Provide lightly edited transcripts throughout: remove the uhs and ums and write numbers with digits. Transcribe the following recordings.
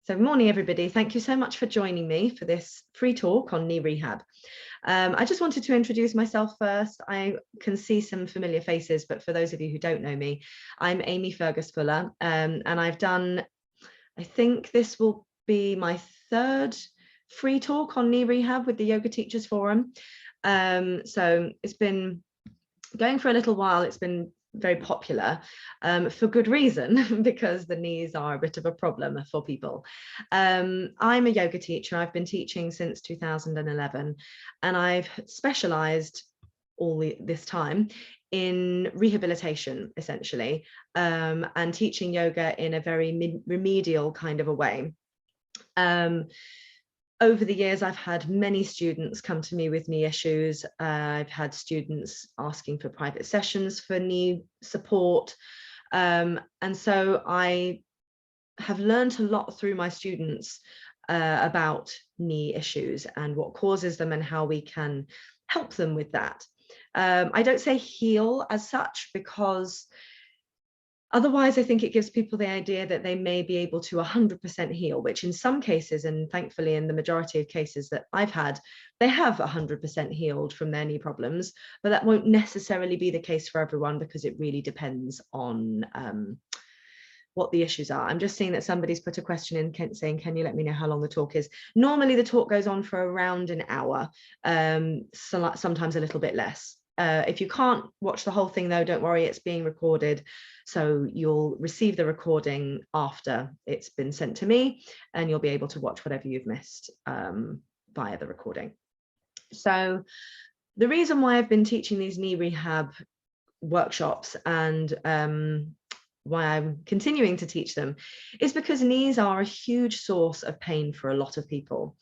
So good morning, everybody. Thank you so much for joining me for this free talk on knee rehab. I just wanted to introduce myself first. I can see some familiar faces, but for those of you who don't know me, I'm Amy Fergus Fuller, and I've done, I think this will be my third free talk on knee rehab with the Yoga Teachers Forum. So it's been going for a little while. It's been very popular for good reason, because the knees are a bit of a problem for people. I'm a yoga teacher. I've been teaching since 2011, and I've specialized all this time in rehabilitation, essentially, and teaching yoga in a very remedial kind of a way. Over the years, I've had many students come to me with knee issues. I've had students asking for private sessions for knee support. And so I have learned a lot through my students about knee issues and what causes them and how we can help them with that. I don't say heal as such, because otherwise, I think it gives people the idea that they may be able to 100% heal, which in some cases, and thankfully in the majority of cases that I've had, they have 100% healed from their knee problems, but that won't necessarily be the case for everyone, because it really depends on what the issues are. I'm just seeing that somebody's put a question in saying, can you let me know how long the talk is? Normally the talk goes on for around an hour, so sometimes a little bit less. If you can't watch the whole thing though, don't worry, it's being recorded. So you'll receive the recording after it's been sent to me, and you'll be able to watch whatever you've missed via the recording. So the reason why I've been teaching these knee rehab workshops and why I'm continuing to teach them is because knees are a huge source of pain for a lot of people.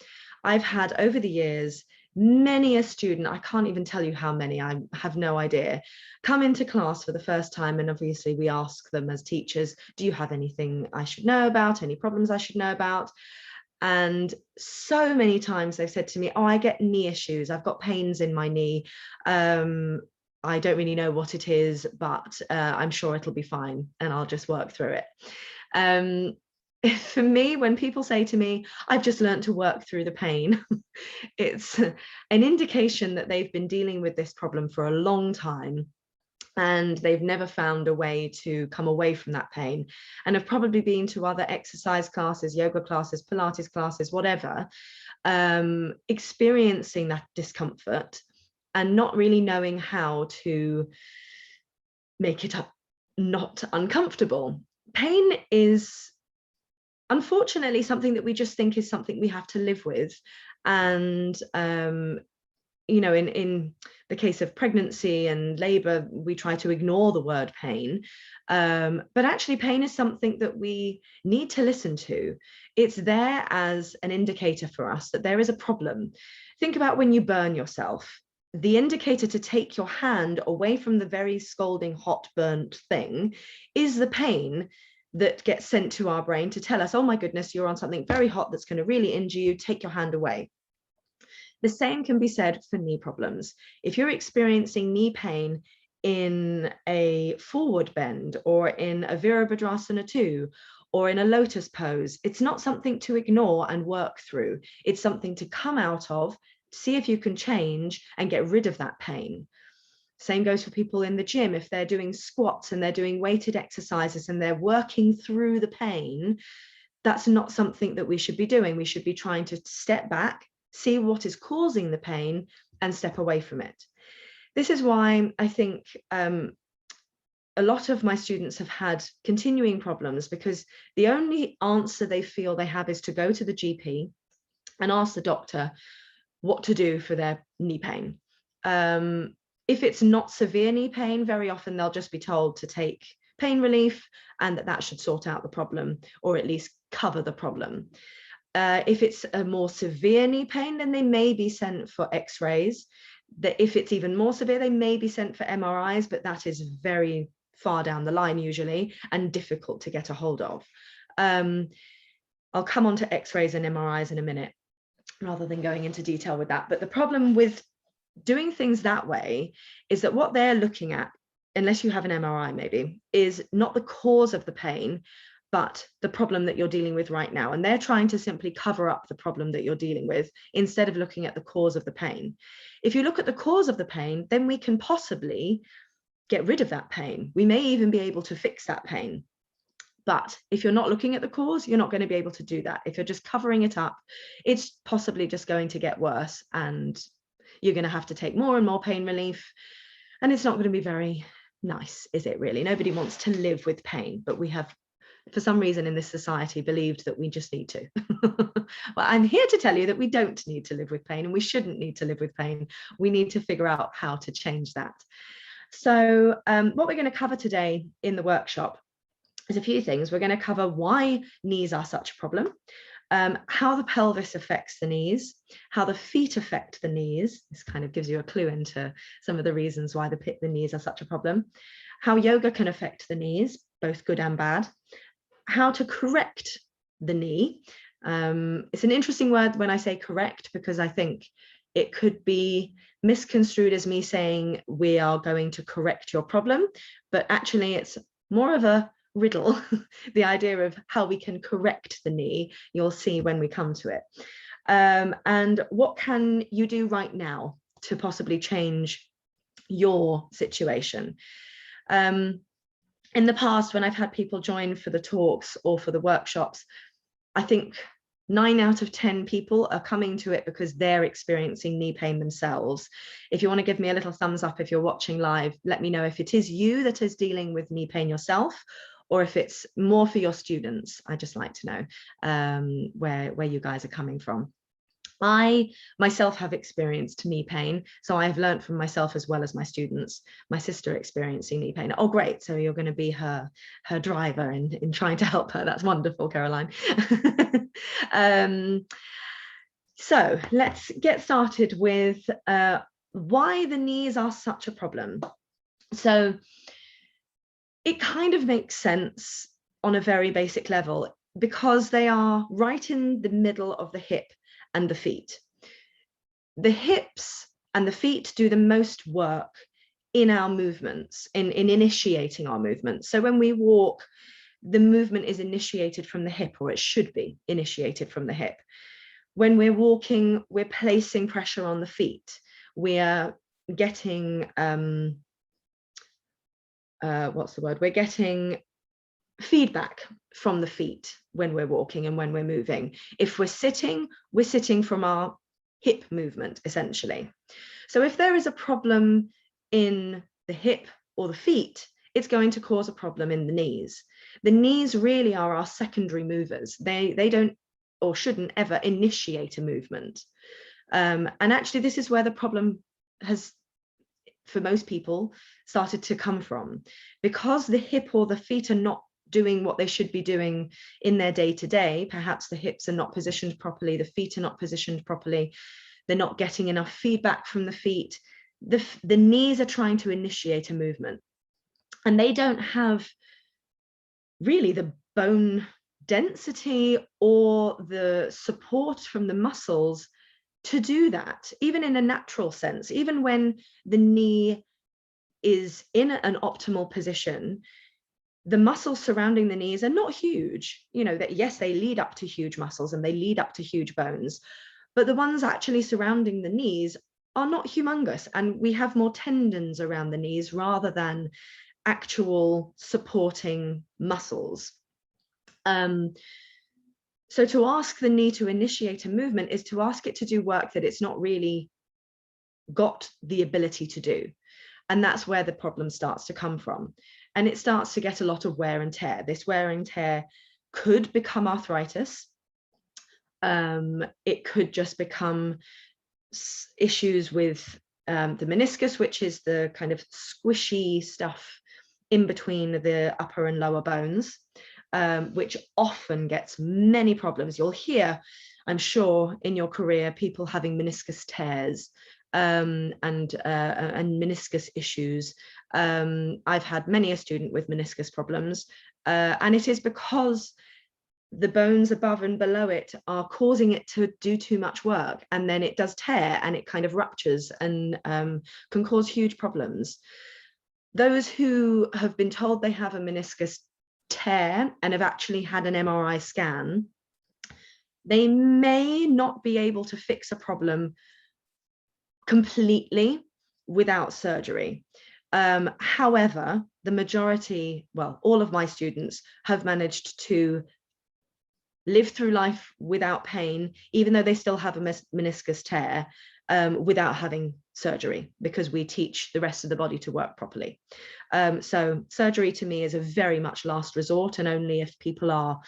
I've had over the years many a student, I can't even tell you how many, I have no idea, come into class for the first time, and obviously we ask them as teachers, do you have anything I should know about, any problems I should know about? And so many times they've said to me, oh, I get knee issues, I've got pains in my knee, I don't really know what it is, but I'm sure it'll be fine and I'll just work through it. For me, when people say to me, I've just learned to work through the pain, it's an indication that they've been dealing with this problem for a long time, and they've never found a way to come away from that pain, and have probably been to other exercise classes, yoga classes, Pilates classes, whatever, experiencing that discomfort and not really knowing how to make it not uncomfortable. Pain is unfortunately something that we just think is something we have to live with. And you know, in the case of pregnancy and labor, we try to ignore the word pain, but actually pain is something that we need to listen to. It's there as an indicator for us that there is a problem. Think about when you burn yourself. The indicator to take your hand away from the very scalding hot burnt thing is the pain that gets sent to our brain to tell us, oh my goodness, you're on something very hot that's going to really injure you, take your hand away. The same can be said for knee problems. If you're experiencing knee pain in a forward bend, or in a Virabhadrasana 2, or in a lotus pose, it's not something to ignore and work through. It's something to come out of, see if you can change and get rid of that pain. Same goes for people in the gym. If they're doing squats and they're doing weighted exercises and they're working through the pain, that's not something that we should be doing. We should be trying to step back, see what is causing the pain, and step away from it. This is why I think a lot of my students have had continuing problems, because the only answer they feel they have is to go to the GP and ask the doctor what to do for their knee pain. If it's not severe knee pain, very often they'll just be told to take pain relief, and that should sort out the problem, or at least cover the problem. If it's a more severe knee pain, then they may be sent for x-rays. That if it's even more severe, they may be sent for MRIs, but that is very far down the line usually, and difficult to get a hold of. I'll come on to x-rays and MRIs in a minute, rather than going into detail with that. But the problem with doing things that way is that what they're looking at, unless you have an MRI maybe, is not the cause of the pain, but the problem that you're dealing with right now. And they're trying to simply cover up the problem that you're dealing with instead of looking at the cause of the pain. If you look at the cause of the pain, then we can possibly get rid of that pain. We may even be able to fix that pain. But if you're not looking at the cause, you're not going to be able to do that. If you're just covering it up, it's possibly just going to get worse, and you're going to have to take more and more pain relief. And it's not going to be very nice, is it really? Nobody wants to live with pain, but we have, for some reason in this society, believed that we just need to. Well, I'm here to tell you that we don't need to live with pain, and we shouldn't need to live with pain. We need to figure out how to change that. So what we're going to cover today in the workshop is a few things. We're going to cover why knees are such a problem, how the pelvis affects the knees, how the feet affect the knees. This kind of gives you a clue into some of the reasons why the knees are such a problem, how yoga can affect the knees, both good and bad, how to correct the knee. It's an interesting word when I say correct, because I think it could be misconstrued as me saying we are going to correct your problem, but actually it's more of a riddle, the idea of how we can correct the knee. You'll see when we come to it. And what can you do right now to possibly change your situation? In the past, when I've had people join for the talks or for the workshops, I think 9 out of 10 people are coming to it because they're experiencing knee pain themselves. If you want to give me a little thumbs up if you're watching live, let me know if it is you that is dealing with knee pain yourself, or if it's more for your students. I'd just like to know where you guys are coming from. I myself have experienced knee pain, so I've learned from myself as well as my students. My sister experiencing knee pain. Oh, great. So you're going to be her driver in trying to help her. That's wonderful, Caroline. So let's get started with why the knees are such a problem. So it kind of makes sense on a very basic level, because they are right in the middle of the hip and the feet. The hips and the feet do the most work in our movements, in initiating our movements. So when we walk, the movement is initiated from the hip, or it should be initiated from the hip. When we're walking, we're placing pressure on the feet. We're getting we're getting feedback from the feet when we're walking and when we're moving. If we're sitting from our hip movement, essentially. So if there is a problem in the hip or the feet, it's going to cause a problem in the knees. The knees really are our secondary movers. They don't or shouldn't ever initiate a movement. And actually, this is where the problem has, for most people, started to come from, because the hip or the feet are not doing what they should be doing in their day-to-day. Perhaps the hips are not positioned properly, the feet are not positioned properly, they're not getting enough feedback from the feet. The knees are trying to initiate a movement, and they don't have really the bone density or the support from the muscles to do that, even in a natural sense. Even when the knee is in an optimal position, the muscles surrounding the knees are not huge. You know, that yes, they lead up to huge muscles and they lead up to huge bones, but the ones actually surrounding the knees are not humongous, and we have more tendons around the knees rather than actual supporting muscles. So to ask the knee to initiate a movement is to ask it to do work that it's not really got the ability to do. And that's where the problem starts to come from. And it starts to get a lot of wear and tear. This wear and tear could become arthritis. It could just become issues with the meniscus, which is the kind of squishy stuff in between the upper and lower bones, which often gets many problems. You'll hear, I'm sure, in your career, people having meniscus tears and meniscus issues. I've had many a student with meniscus problems, and it is because the bones above and below it are causing it to do too much work, and then it does tear and it kind of ruptures and can cause huge problems. Those who have been told they have a meniscus tear and have actually had an MRI scan, they may not be able to fix a problem completely without surgery. However, the majority, well, all of my students have managed to live through life without pain, even though they still have a meniscus tear, without having surgery, because we teach the rest of the body to work properly. So surgery to me is a very much last resort, and only if people are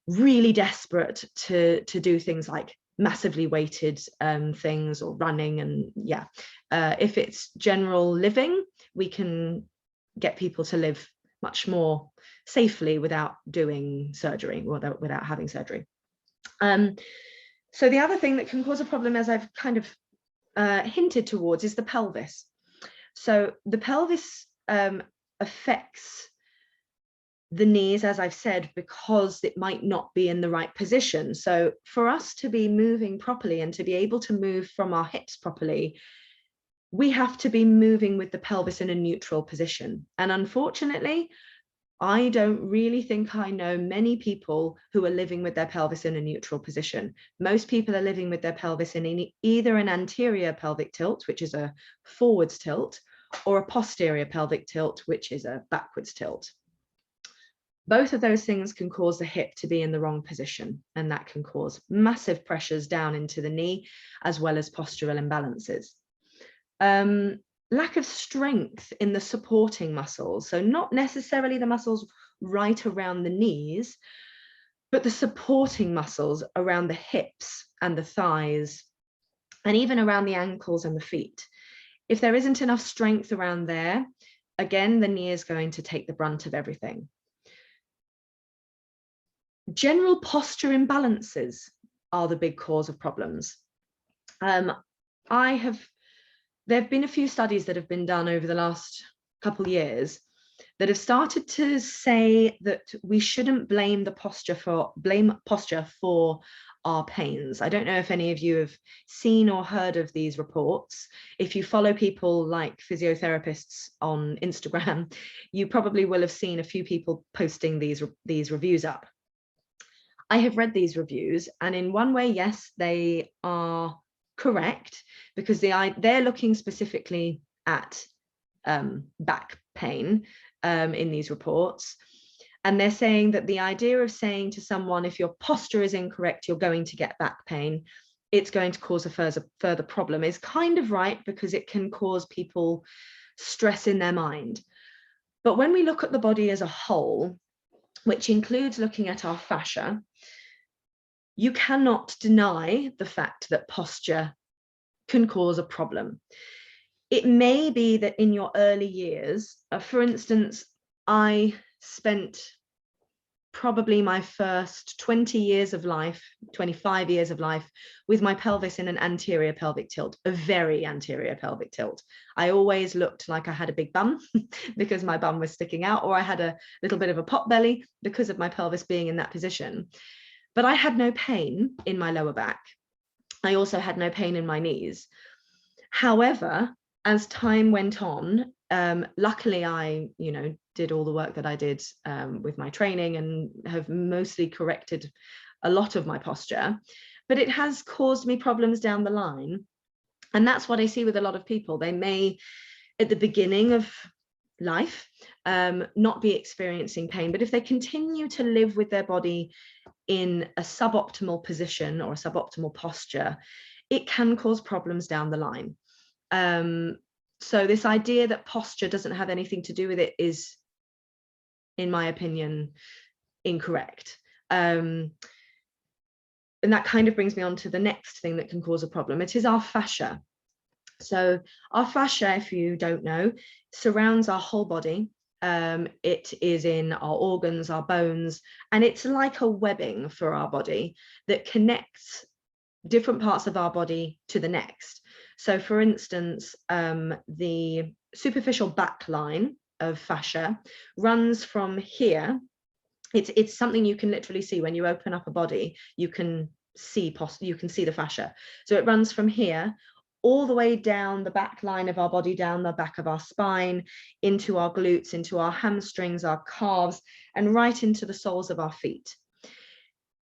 really desperate to do things like massively weighted things or running, and yeah, if it's general living, we can get people to live much more safely without doing surgery, or without having surgery. So the other thing that can cause a problem, as I've kind of hinted towards, is the pelvis. So the pelvis affects the knees, as I've said, because it might not be in the right position. So for us to be moving properly and to be able to move from our hips properly, we have to be moving with the pelvis in a neutral position. And unfortunately, I don't really think I know many people who are living with their pelvis in a neutral position. Most people are living with their pelvis in either an anterior pelvic tilt, which is a forwards tilt, or a posterior pelvic tilt, which is a backwards tilt. Both of those things can cause the hip to be in the wrong position, and that can cause massive pressures down into the knee, as well as postural imbalances. Lack of strength in the supporting muscles, so not necessarily the muscles right around the knees, but the supporting muscles around the hips and the thighs, and even around the ankles and the feet. If there isn't enough strength around there, again, the knee is going to take the brunt of everything. General posture imbalances are the big cause of problems. There have been a few studies that have been done over the last couple of years that have started to say that we shouldn't blame posture for our pains. I don't know if any of you have seen or heard of these reports. If you follow people like physiotherapists on Instagram, you probably will have seen a few people posting these reviews up. I have read these reviews, and in one way, yes, they are correct, because they're looking specifically at back pain in these reports, and they're saying that the idea of saying to someone, if your posture is incorrect, you're going to get back pain, it's going to cause a further problem, is kind of right, because it can cause people stress in their mind. But when we look at the body as a whole, which includes looking at our fascia, you cannot deny the fact that posture can cause a problem. It may be that in your early years, for instance, I spent probably my first 20 years of life, 25 years of life, with my pelvis in an anterior pelvic tilt, a very anterior pelvic tilt. I always looked like I had a big bum because my bum was sticking out, or I had a little bit of a pot belly because of my pelvis being in that position. But I had no pain in my lower back. I also had no pain in my knees. However, as time went on, luckily I, did all the work that I did with my training, and have mostly corrected a lot of my posture, but it has caused me problems down the line. And that's what I see with a lot of people. They may, at the beginning of life, not be experiencing pain, but if they continue to live with their body in a suboptimal position or a suboptimal posture, it can cause problems down the line. So this idea that posture doesn't have anything to do with it is, in my opinion, incorrect. And that kind of brings me on to the next thing that can cause a problem. It is our fascia. So our fascia, if you don't know, surrounds our whole body. It is in our organs, our bones, and it's like a webbing for our body that connects different parts of our body to the next. So for instance, the superficial back line of fascia runs from here. It's something you can literally see when you open up a body. You can see the fascia. So it runs from here all the way down the back line of our body, down the back of our spine, into our glutes, into our hamstrings, our calves, and right into the soles of our feet.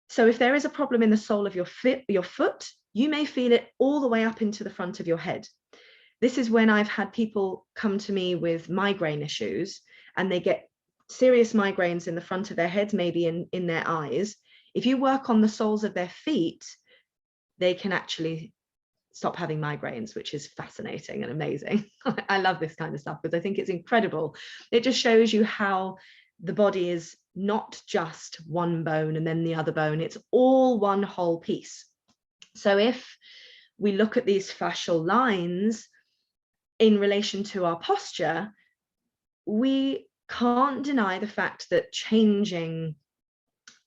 So if there is a problem in the sole of your foot, you may feel it all the way up into the front of your head. This is when I've had people come to me with migraine issues, and they get serious migraines in the front of their heads, maybe in their eyes. If you work on the soles of their feet, they can actually stop having migraines, which is fascinating and amazing. I love this kind of stuff because I think it's incredible. It just shows you how the body is not just one bone and then the other bone, it's all one whole piece. So if we look at these fascial lines in relation to our posture, we can't deny the fact that changing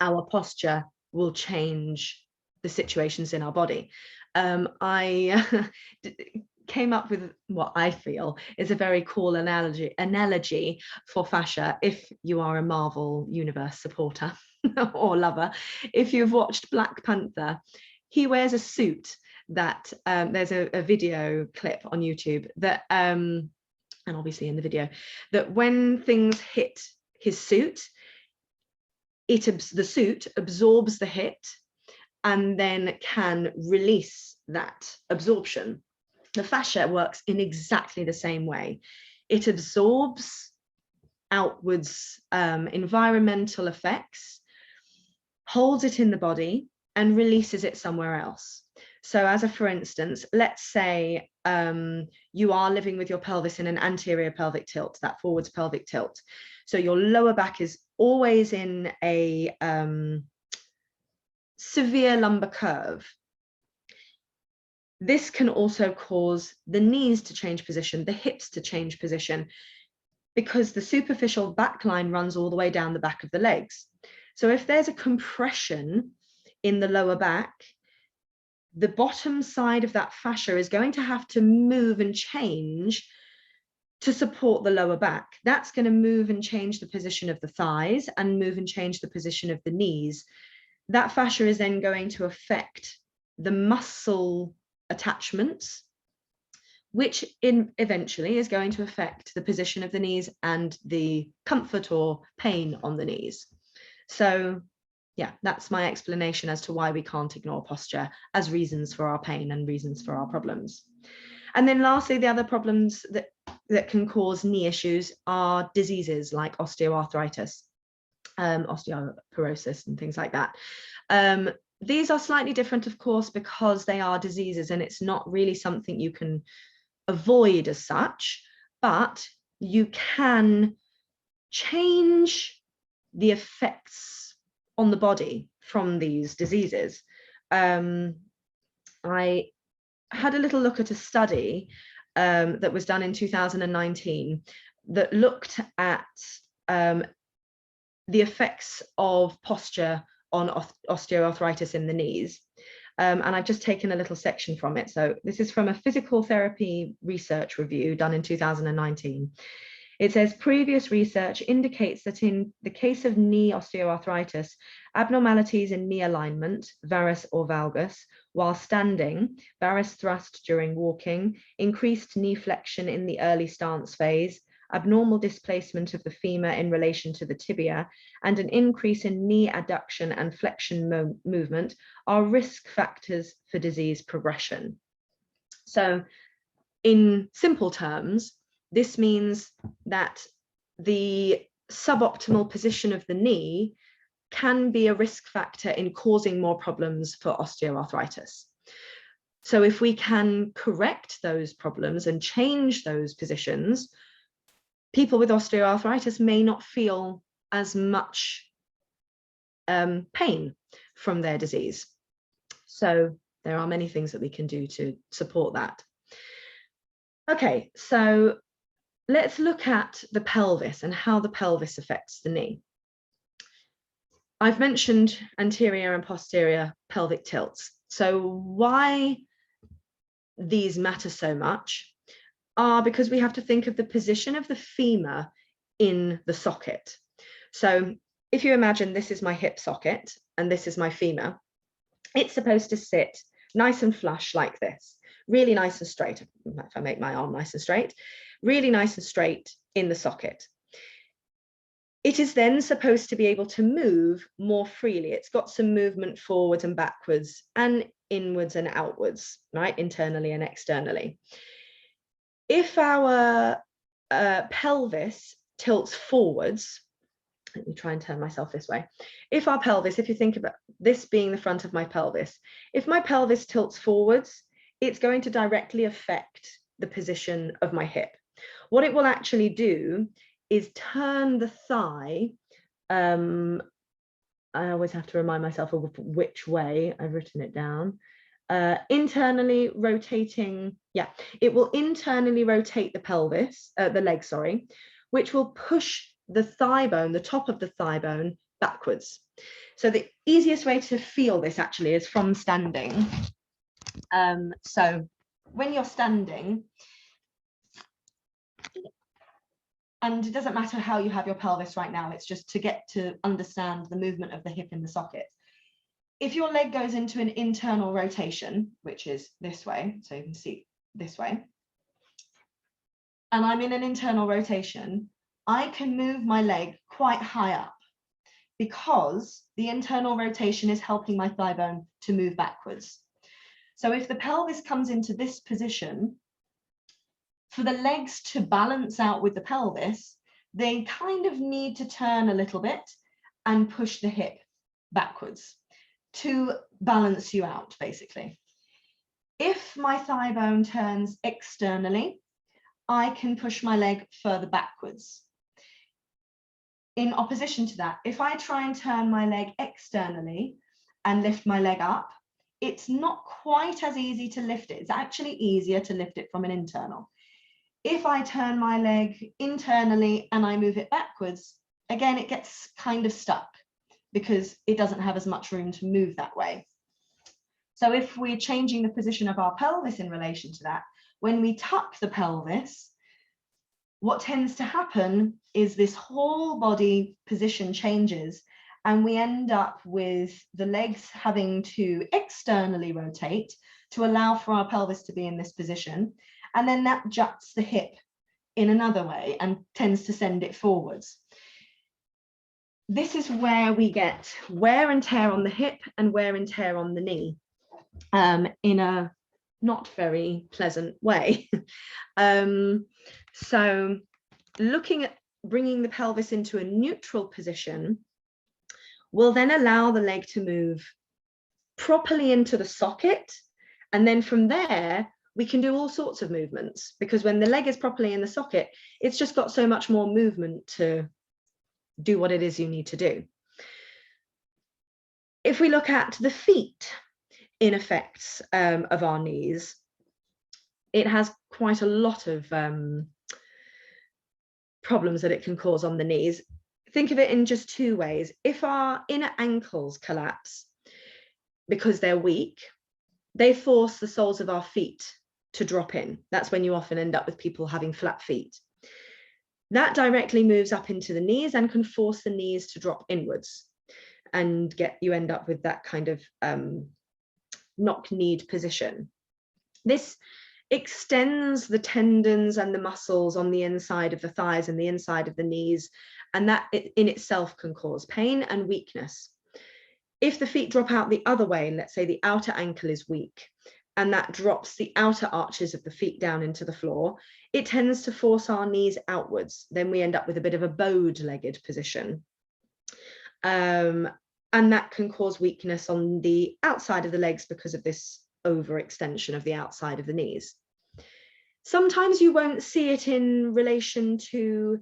our posture will change the situations in our body. I came up with what I feel is a very cool analogy for fascia. If you are a Marvel Universe supporter or lover, if you've watched Black Panther, he wears a suit that there's a video clip on YouTube that and obviously in the video, that when things hit his suit, the suit absorbs the hit and then can release that absorption. The fascia works in exactly the same way. It absorbs outwards environmental effects, holds it in the body, and releases it somewhere else. So as a for instance, let's say you are living with your pelvis in an anterior pelvic tilt, that forwards pelvic tilt. So your lower back is always in a severe lumbar curve. This can also cause the knees to change position, the hips to change position, because the superficial back line runs all the way down the back of the legs. So if there's a compression in the lower back, the bottom side of that fascia is going to have to move and change to support the lower back. That's going to move and change the position of the thighs and move and change the position of the knees. That fascia is then going to affect the muscle attachments, which eventually is going to affect the position of the knees and the comfort or pain on the knees. So yeah, that's my explanation as to why we can't ignore posture as reasons for our pain and reasons for our problems. And then lastly, the other problems that can cause knee issues are diseases like osteoarthritis, osteoporosis and things like that. These are slightly different, of course, because they are diseases and it's not really something you can avoid as such, but you can change the effects on the body from these diseases. I had a little look at a study that was done in 2019 that looked at the effects of posture on osteoarthritis in the knees. And I've just taken a little section from it. So this is from a physical therapy research review done in 2019. It says previous research indicates that in the case of knee osteoarthritis, abnormalities in knee alignment, varus or valgus, while standing, varus thrust during walking, increased knee flexion in the early stance phase, abnormal displacement of the femur in relation to the tibia, and an increase in knee adduction and flexion movement are risk factors for disease progression. So in simple terms, this means that the suboptimal position of the knee can be a risk factor in causing more problems for osteoarthritis. So if we can correct those problems and change those positions, people with osteoarthritis may not feel as much pain from their disease. So there are many things that we can do to support that. Okay, so let's look at the pelvis and how the pelvis affects the knee. I've mentioned anterior and posterior pelvic tilts. So why these matter so much are because we have to think of the position of the femur in the socket. So if you imagine this is my hip socket and this is my femur, it's supposed to sit nice and flush like this, really nice and straight. If I make my arm nice and straight, really nice and straight in the socket. It is then supposed to be able to move more freely. It's got some movement forwards and backwards and inwards and outwards, right? Internally and externally. If our pelvis tilts forwards, let me try and turn myself this way. If our pelvis, if you think about this being the front of my pelvis, if my pelvis tilts forwards, it's going to directly affect the position of my hip. What it will actually do is turn the thigh. I always have to remind myself of which way. I've written it down. Internally rotating, yeah, it will internally rotate the pelvis, the leg, sorry, which will push the thigh bone, the top of the thigh bone, backwards. So the easiest way to feel this actually is from standing. So when you're standing, and it doesn't matter how you have your pelvis right now, it's just to get to understand the movement of the hip in the socket. If your leg goes into an internal rotation, which is this way, so you can see this way, and I'm in an internal rotation, I can move my leg quite high up because the internal rotation is helping my thigh bone to move backwards. So if the pelvis comes into this position, for the legs to balance out with the pelvis, they kind of need to turn a little bit and push the hip backwards to balance you out, basically. If my thigh bone turns externally, I can push my leg further backwards. In opposition to that, if I try and turn my leg externally and lift my leg up, it's not quite as easy to lift it. It's actually easier to lift it from an internal. If I turn my leg internally and I move it backwards, again, it gets kind of stuck because it doesn't have as much room to move that way. So if we're changing the position of our pelvis in relation to that, when we tuck the pelvis, what tends to happen is this whole body position changes and we end up with the legs having to externally rotate to allow for our pelvis to be in this position. And then that juts the hip in another way and tends to send it forwards. This is where we get wear and tear on the hip and wear and tear on the knee in a not very pleasant way. So looking at bringing the pelvis into a neutral position will then allow the leg to move properly into the socket. And then from there, we can do all sorts of movements, because when the leg is properly in the socket, it's just got so much more movement to do what it is you need to do. If we look at the feet in effects of our knees, it has quite a lot of problems that it can cause on the knees. Think of it in just two ways. If our inner ankles collapse because they're weak, they force the soles of our feet to drop in. That's when you often end up with people having flat feet. That directly moves up into the knees and can force the knees to drop inwards and you end up with that kind of knock-kneed position. This extends the tendons and the muscles on the inside of the thighs and the inside of the knees, and that in itself can cause pain and weakness. If the feet drop out the other way, and let's say the outer ankle is weak, and that drops the outer arches of the feet down into the floor, it tends to force our knees outwards. Then we end up with a bit of a bowed-legged position. And that can cause weakness on the outside of the legs because of this overextension of the outside of the knees. Sometimes you won't see it in relation to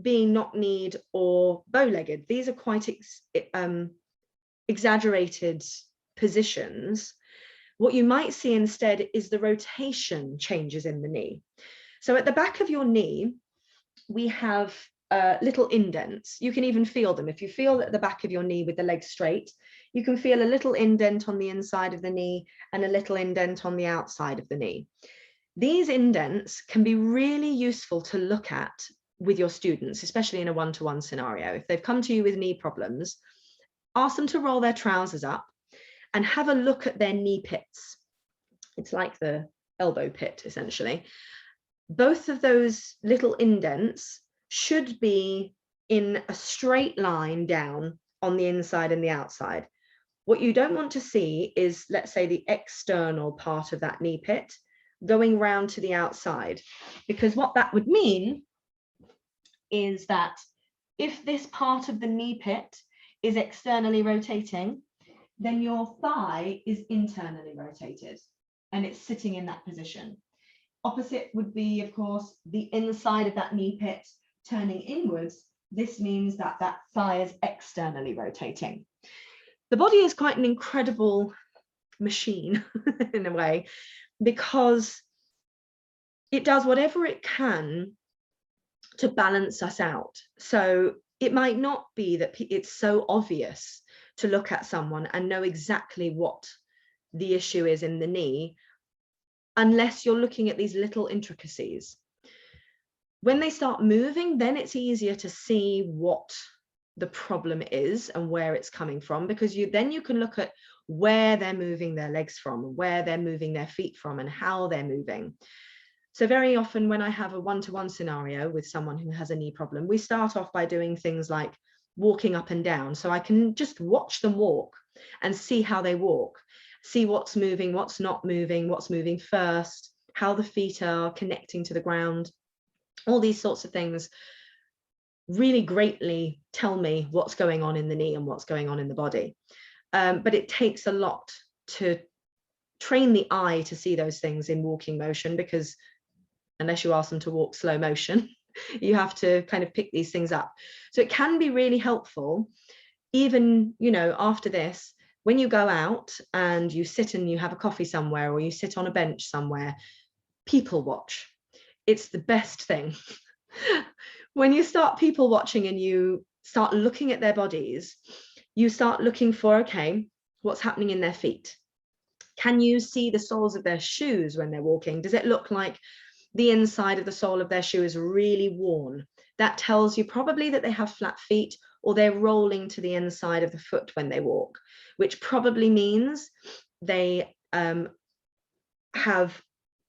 being knock-kneed or bow-legged. These are quite exaggerated positions. What you might see instead is the rotation changes in the knee. So at the back of your knee, we have little indents. You can even feel them. If you feel at the back of your knee with the leg straight, you can feel a little indent on the inside of the knee and a little indent on the outside of the knee. These indents can be really useful to look at with your students, especially in a one-to-one scenario. If they've come to you with knee problems, ask them to roll their trousers up and have a look at their knee pits. It's like the elbow pit, essentially. Both of those little indents should be in a straight line down on the inside and the outside. What you don't want to see is, let's say, the external part of that knee pit going round to the outside, because what that would mean is that if this part of the knee pit is externally rotating, then your thigh is internally rotated and it's sitting in that position. Opposite would be, of course, the inside of that knee pit turning inwards. This means that that thigh is externally rotating. The body is quite an incredible machine in a way, because it does whatever it can to balance us out. So it might not be that it's so obvious to look at someone and know exactly what the issue is in the knee, unless you're looking at these little intricacies. When they start moving, then it's easier to see what the problem is and where it's coming from, because then you can look at where they're moving their legs from, where they're moving their feet from, and how they're moving. So very often when I have a one-to-one scenario with someone who has a knee problem, we start off by doing things like walking up and down. So I can just watch them walk and see how they walk, see what's moving, what's not moving, what's moving first, how the feet are connecting to the ground. All these sorts of things really greatly tell me what's going on in the knee and what's going on in the body. But it takes a lot to train the eye to see those things in walking motion, because unless you ask them to walk slow motion, you have to kind of pick these things up. So it can be really helpful, even, you know, after this, when you go out and you sit and you have a coffee somewhere, or you sit on a bench somewhere, people watch. It's the best thing. When you start people watching and you start looking at their bodies, you start looking for, okay, what's happening in their feet? Can you see the soles of their shoes when they're walking? Does it look like the inside of the sole of their shoe is really worn? That tells you probably that they have flat feet, or they're rolling to the inside of the foot when they walk, which probably means they have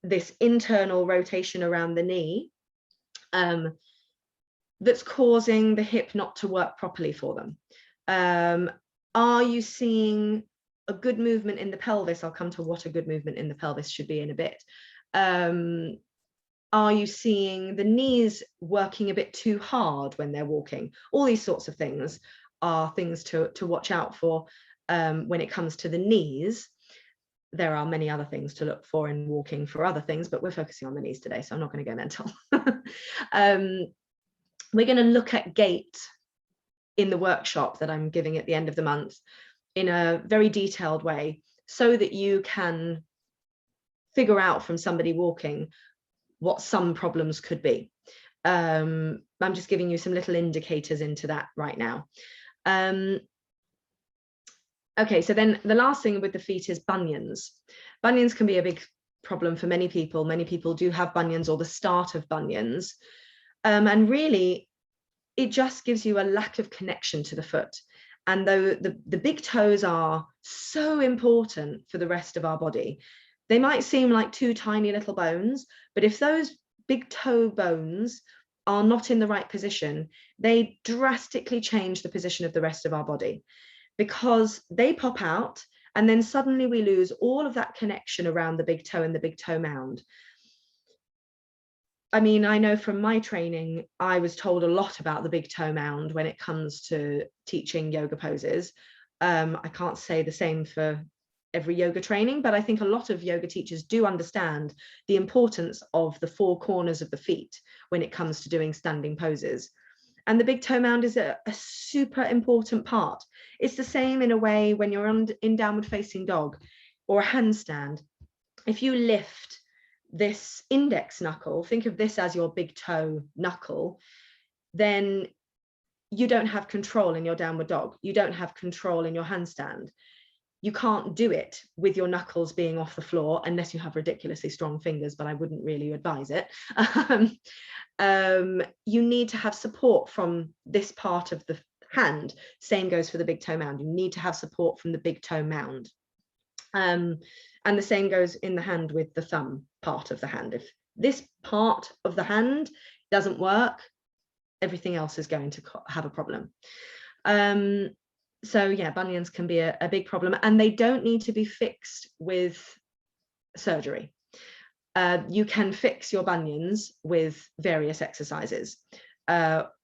this internal rotation around the knee that's causing the hip not to work properly for them. Are you seeing a good movement in the pelvis? I'll come to what a good movement in the pelvis should be in a bit. Are you seeing the knees working a bit too hard when they're walking? All these sorts of things are things to watch out for when it comes to the knees. There are many other things to look for in walking for other things, but we're focusing on the knees today, so I'm not going to go mental. We're going to look at gait in the workshop that I'm giving at the end of the month in a very detailed way, so that you can figure out from somebody walking what some problems could be. I'm just giving you some little indicators into that right now. Okay, so then the last thing with the feet is bunions. Bunions can be a big problem for many people. Many people do have bunions, or the start of bunions. And really, it just gives you a lack of connection to the foot. And though the big toes are so important for the rest of our body, they might seem like two tiny little bones, but if those big toe bones are not in the right position, they drastically change the position of the rest of our body, because they pop out and then suddenly we lose all of that connection around the big toe and the big toe mound. I mean, I know from my training, I was told a lot about the big toe mound when it comes to teaching yoga poses. I can't say the same for every yoga training, but I think a lot of yoga teachers do understand the importance of the four corners of the feet when it comes to doing standing poses. And the big toe mound is a super important part. It's the same in a way when you're in downward facing dog or a handstand. If you lift this index knuckle, think of this as your big toe knuckle, then you don't have control in your downward dog. You don't have control in your handstand. You can't do it with your knuckles being off the floor unless you have ridiculously strong fingers, but I wouldn't really advise it. You need to have support from this part of the hand. Same goes for the big toe mound. You need to have support from the big toe mound. And the same goes in the hand with the thumb part of the hand. If this part of the hand doesn't work, everything else is going to have a problem. So yeah, bunions can be a big problem, and they don't need to be fixed with surgery. You can fix your bunions with various exercises.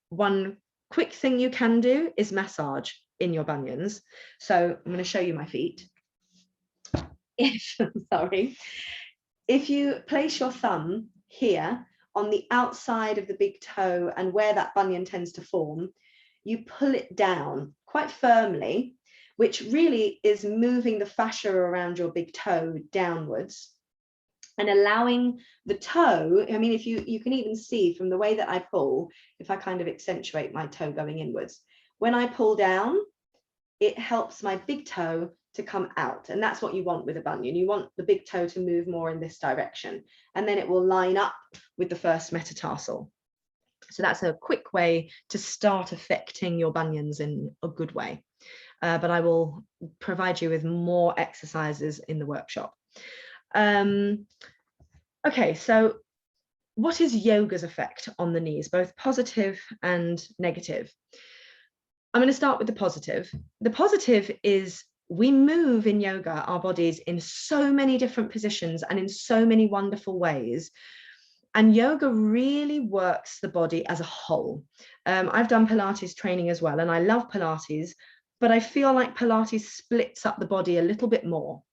One quick thing you can do is massage in your bunions. So I'm going to show you my feet. If you place your thumb here on the outside of the big toe and where that bunion tends to form, you pull it down quite firmly, which really is moving the fascia around your big toe downwards and allowing the toe, I mean, if you can even see from the way that I pull, if I kind of accentuate my toe going inwards, when I pull down, it helps my big toe to come out. And that's what you want with a bunion. You want the big toe to move more in this direction, and then it will line up with the first metatarsal. So that's a quick way to start affecting your bunions in a good way. But I will provide you with more exercises in the workshop. Okay, so what is yoga's effect on the knees, both positive and negative? I'm going to start with the positive. The positive is we move in yoga our bodies in so many different positions and in so many wonderful ways. And yoga really works the body as a whole. I've done Pilates training as well, and I love Pilates, but I feel like Pilates splits up the body a little bit more,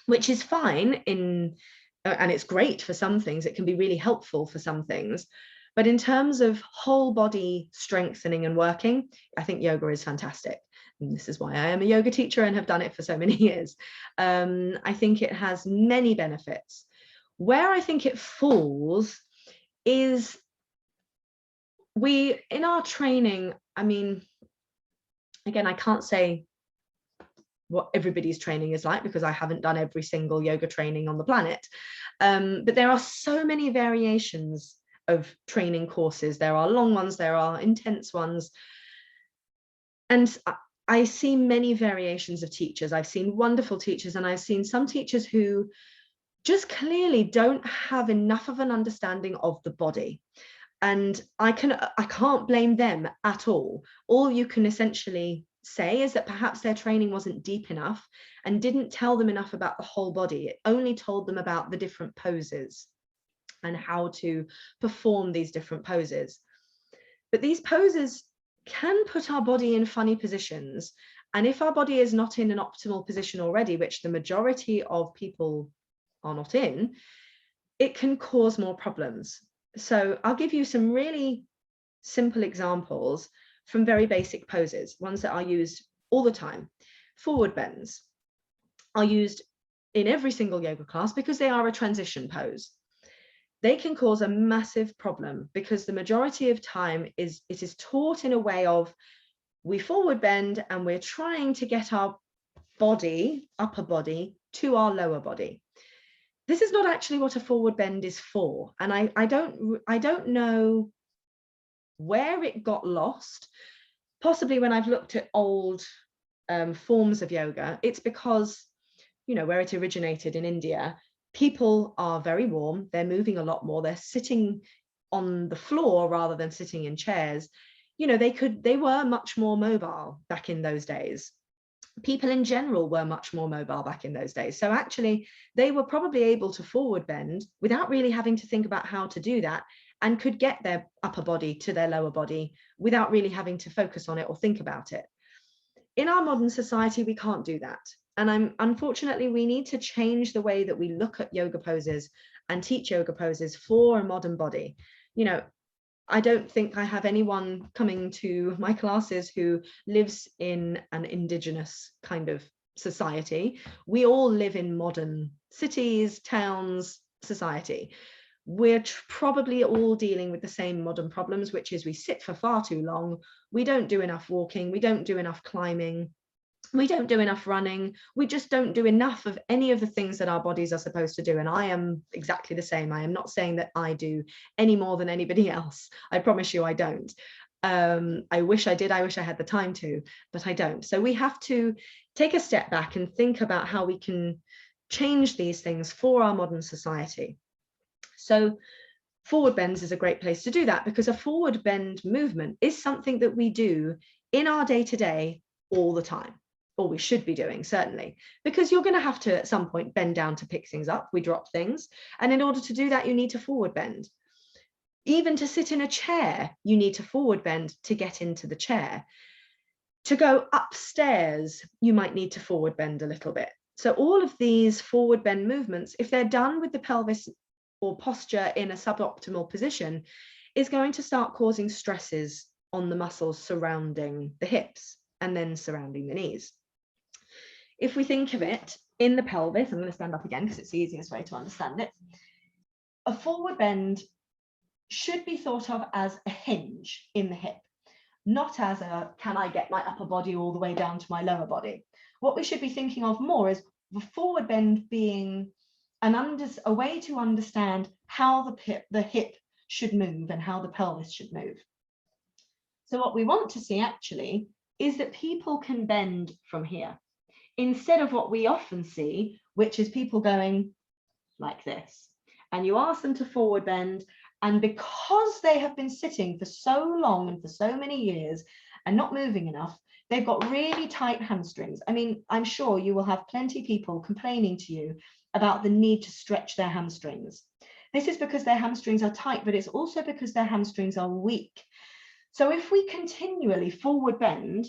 which is fine and it's great for some things. It can be really helpful for some things. But in terms of whole body strengthening and working, I think yoga is fantastic. And this is why I am a yoga teacher and have done it for so many years. I think it has many benefits. Where I think it falls is in our training, I mean, again, I can't say what everybody's training is like because I haven't done every single yoga training on the planet. But there are so many variations of training courses. There are long ones, there are intense ones. And I see many variations of teachers. I've seen wonderful teachers, and I've seen some teachers who just clearly don't have enough of an understanding of the body. And I can't blame them at all. All you can essentially say is that perhaps their training wasn't deep enough and didn't tell them enough about the whole body. It only told them about the different poses and how to perform these different poses. But these poses can put our body in funny positions. And if our body is not in an optimal position already, which the majority of people are not in, it can cause more problems. So I'll give you some really simple examples from very basic poses, ones that are used all the time. Forward bends are used in every single yoga class because they are a transition pose. They can cause a massive problem because the majority of time it is taught in a way of we forward bend and we're trying to get our body, upper body, to our lower body. This is not actually what a forward bend is for. And I don't know where it got lost. Possibly when I've looked at old forms of yoga, it's because, you know, where it originated in India, people are very warm, they're moving a lot more, they're sitting on the floor rather than sitting in chairs. You know, they were much more mobile back in those days. People in general were much more mobile back in those days. So actually, they were probably able to forward bend without really having to think about how to do that, and could get their upper body to their lower body without really having to focus on it or think about it. In our modern society, we can't do that. And unfortunately, we need to change the way that we look at yoga poses and teach yoga poses for a modern body. You know, I don't think I have anyone coming to my classes who lives in an indigenous kind of society. We all live in modern cities, towns, society. We're probably all dealing with the same modern problems, which is we sit for far too long. We don't do enough walking. We don't do enough climbing. We don't do enough running. We just don't do enough of any of the things that our bodies are supposed to do. And I am exactly the same. I am not saying that I do any more than anybody else. I promise you I don't. I wish I did. I wish I had the time to, but I don't. So we have to take a step back and think about how we can change these things for our modern society. So forward bends is a great place to do that, because a forward bend movement is something that we do in our day-to-day all the time, or we should be doing, certainly, because you're going to have to at some point bend down to pick things up. We drop things, and in order to do that, you need to forward bend. Even to sit in a chair, you need to forward bend to get into the chair. To go upstairs, you might need to forward bend a little bit. So all of these forward bend movements, if they're done with the pelvis or posture in a suboptimal position, is going to start causing stresses on the muscles surrounding the hips and then surrounding the knees. If we think of it in the pelvis, I'm going to stand up again because it's the easiest way to understand it. A forward bend should be thought of as a hinge in the hip, not as a, can I get my upper body all the way down to my lower body? What we should be thinking of more is the forward bend being a way to understand how the hip should move and how the pelvis should move. So what we want to see actually is that people can bend from here, instead of what we often see, which is people going like this. And you ask them to forward bend, and because they have been sitting for so long and for so many years and not moving enough, they've got really tight hamstrings. I mean, I'm sure you will have plenty of people complaining to you about the need to stretch their hamstrings. This is because their hamstrings are tight, but it's also because their hamstrings are weak. So if we continually forward bend,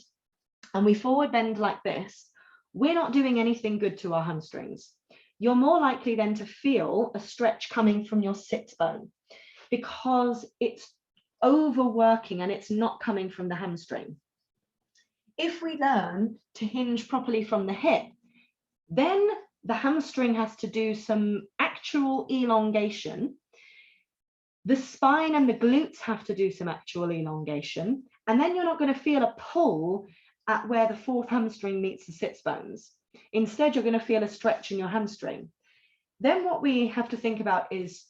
and we forward bend like this, we're not doing anything good to our hamstrings. You're more likely then to feel a stretch coming from your sit bone, because it's overworking and it's not coming from the hamstring. If we learn to hinge properly from the hip, then the hamstring has to do some actual elongation. The spine and the glutes have to do some actual elongation. And then you're not going to feel a pull at where the fourth hamstring meets the sits bones. Instead, you're going to feel a stretch in your hamstring. Then what we have to think about is,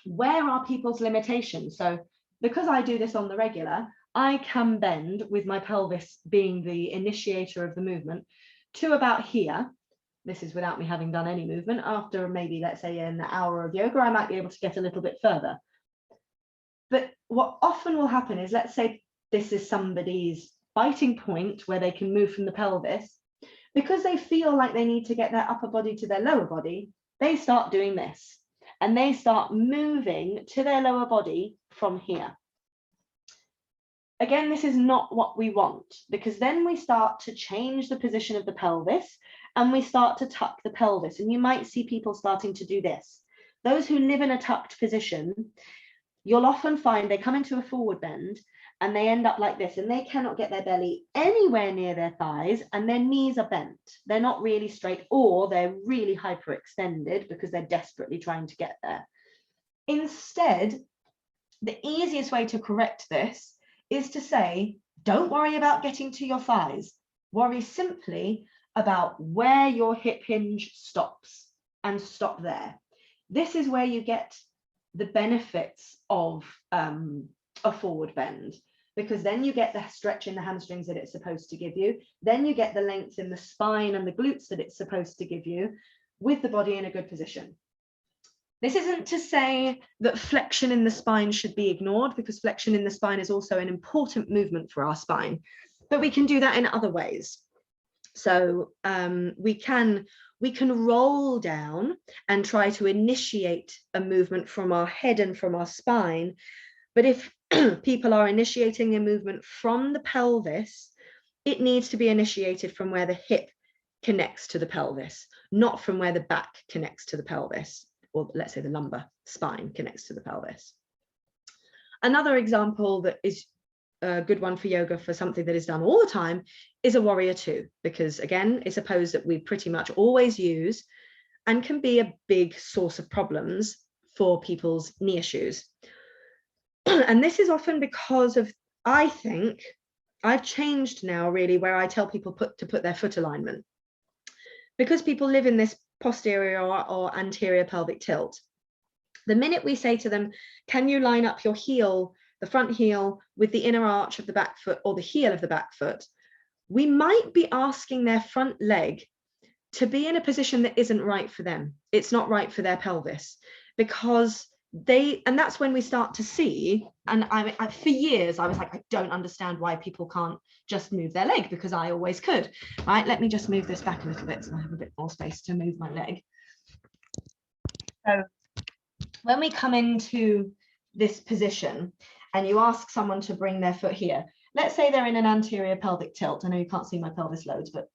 where are people's limitations? So because I do this on the regular, I can bend with my pelvis being the initiator of the movement to about here. This is without me having done any movement. After maybe, let's say, an hour of yoga, I might be able to get a little bit further. But what often will happen is, let's say this is somebody's biting point where they can move from the pelvis, because they feel like they need to get their upper body to their lower body, they start doing this. And they start moving to their lower body from here. Again, this is not what we want, because then we start to change the position of the pelvis and we start to tuck the pelvis. And you might see people starting to do this. Those who live in a tucked position, you'll often find they come into a forward bend and they end up like this, and they cannot get their belly anywhere near their thighs, and their knees are bent. They're not really straight, or they're really hyperextended because they're desperately trying to get there. Instead, the easiest way to correct this is to say, don't worry about getting to your thighs. Worry simply about where your hip hinge stops, and stop there. This is where you get the benefits of a forward bend, because then you get the stretch in the hamstrings that it's supposed to give you. Then you get the length in the spine and the glutes that it's supposed to give you, with the body in a good position. This isn't to say that flexion in the spine should be ignored, because flexion in the spine is also an important movement for our spine, but we can do that in other ways. So we can roll down and try to initiate a movement from our head and from our spine. But if people are initiating a movement from the pelvis, it needs to be initiated from where the hip connects to the pelvis, not from where the back connects to the pelvis, or let's say the lumbar spine connects to the pelvis. Another example that is a good one for yoga, for something that is done all the time, is a warrior two, because again, it's a pose that we pretty much always use and can be a big source of problems for people's knee issues. And this is often because of, I think, I've changed now really where I tell people to put their foot alignment, because people live in this posterior or anterior pelvic tilt. The minute we say to them, can you line up your heel the front heel with the inner arch of the back foot or the heel of the back foot, we might be asking their front leg to be in a position that isn't right for them. It's not right for their pelvis, because and that's when we start to see, and I for years I was like, I don't understand why people can't just move their leg, because I always could. Right, let me just move this back a little bit so I have a bit more space to move my leg. So when we come into this position and you ask someone to bring their foot here, let's say they're in an anterior pelvic tilt. I know you can't see my pelvis loads, but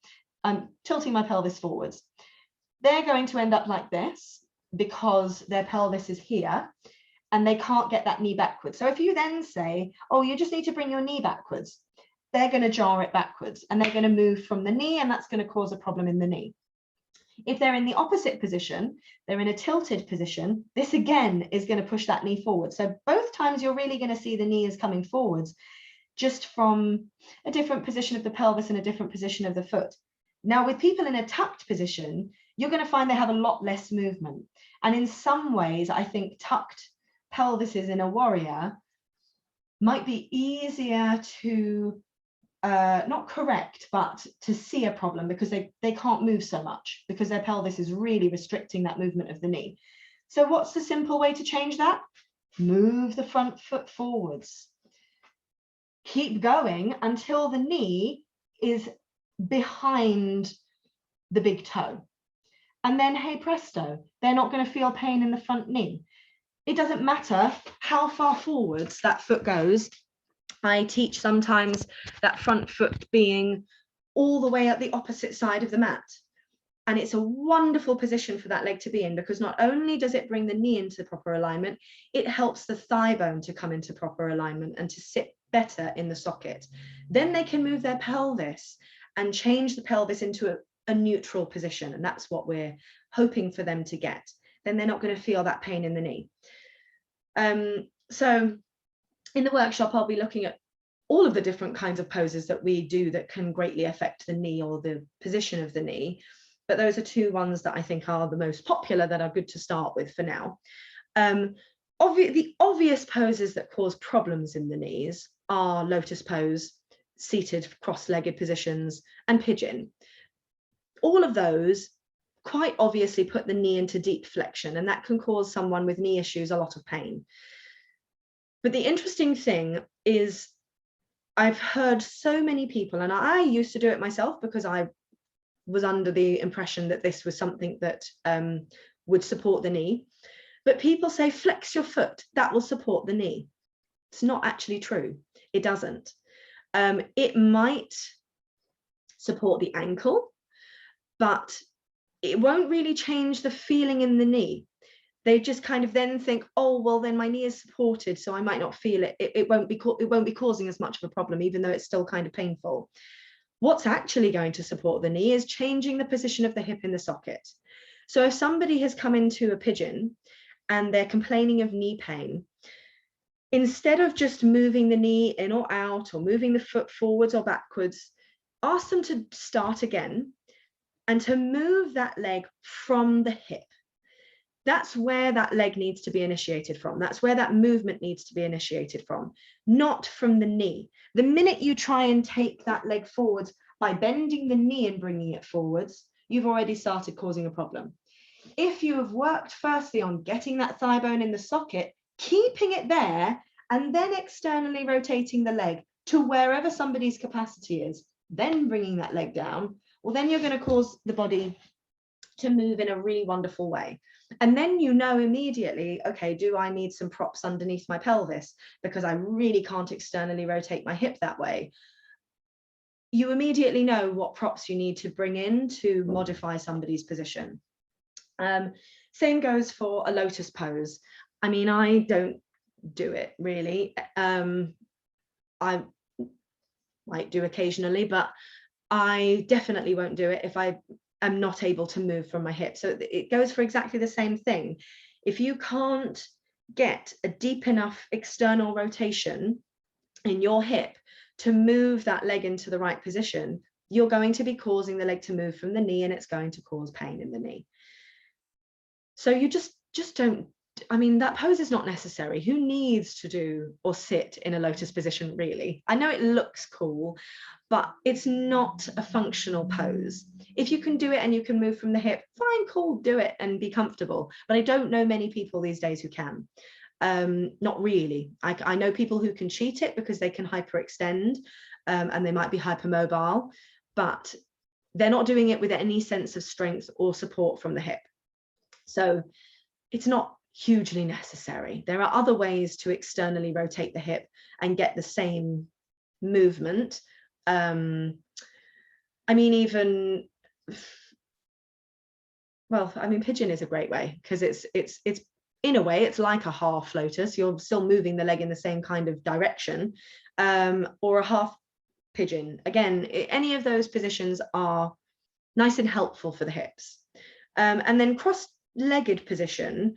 I'm tilting my pelvis forwards. They're going to end up like this because their pelvis is here and they can't get that knee backwards. So if you then say, oh, you just need to bring your knee backwards, they're going to jar it backwards and they're going to move from the knee, and that's going to cause a problem in the knee. If they're in the opposite position, they're in a tilted position, this again is going to push that knee forward. So both times you're really going to see the knee is coming forwards, just from a different position of the pelvis and a different position of the foot. Now, with people in a tucked position, you're going to find they have a lot less movement. And in some ways, I think tucked pelvises in a warrior might be easier to not correct, but to see a problem, because they can't move so much because their pelvis is really restricting that movement of the knee. So what's the simple way to change that? Move the front foot forwards. Keep going until the knee is behind the big toe. And then, hey presto, they're not going to feel pain in the front knee. It doesn't matter how far forwards that foot goes. I teach sometimes that front foot being all the way at the opposite side of the mat. And it's a wonderful position for that leg to be in, because not only does it bring the knee into proper alignment, it helps the thigh bone to come into proper alignment and to sit better in the socket. Then they can move their pelvis and change the pelvis into a neutral position. And that's what we're hoping for them to get. Then they're not going to feel that pain in the knee. So in the workshop, I'll be looking at all of the different kinds of poses that we do that can greatly affect the knee or the position of the knee. But those are two ones that I think are the most popular that are good to start with for now. The obvious poses that cause problems in the knees are lotus pose, seated cross-legged positions, and pigeon. All of those quite obviously put the knee into deep flexion, and that can cause someone with knee issues a lot of pain. But the interesting thing is, I've heard so many people, and I used to do it myself because I was under the impression that this was something that would support the knee. But people say, flex your foot, that will support the knee. It's not actually true. It doesn't. It might support the ankle, but it won't really change the feeling in the knee. They just kind of then think, oh, well, then my knee is supported, so I might not feel it. It won't be causing as much of a problem, even though it's still kind of painful. What's actually going to support the knee is changing the position of the hip in the socket. So if somebody has come into a pigeon and they're complaining of knee pain, instead of just moving the knee in or out or moving the foot forwards or backwards, ask them to start again and to move that leg from the hip. That's where that leg needs to be initiated from. That's where that movement needs to be initiated from, not from the knee. The minute you try and take that leg forwards by bending the knee and bringing it forwards, you've already started causing a problem. If you have worked firstly on getting that thigh bone in the socket, keeping it there, and then externally rotating the leg to wherever somebody's capacity is, then bringing that leg down, well, then you're going to cause the body to move in a really wonderful way. And then you know immediately, okay, do I need some props underneath my pelvis because I really can't externally rotate my hip that way? You immediately know what props you need to bring in to modify somebody's position. Same goes for a lotus pose. I mean, I don't do it really. I might do occasionally, but I definitely won't do it if I am not able to move from my hip. So it goes for exactly the same thing. If you can't get a deep enough external rotation in your hip to move that leg into the right position, you're going to be causing the leg to move from the knee, and it's going to cause pain in the knee. So you just don't I mean, that pose is not necessary. Who needs to do or sit in a lotus position, really? I know it looks cool, but it's not a functional pose. If you can do it and you can move from the hip, fine, cool, do it and be comfortable. But I don't know many people these days who can. Not really. I know people who can cheat it because they can hyperextend and they might be hypermobile, but they're not doing it with any sense of strength or support from the hip. So it's not hugely necessary. There are other ways to externally rotate the hip and get the same movement. I mean, even, well, I mean, pigeon is a great way because it's in a way, it's like a half lotus. You're still moving the leg in the same kind of direction, or a half pigeon. Again, any of those positions are nice and helpful for the hips. And then cross-legged position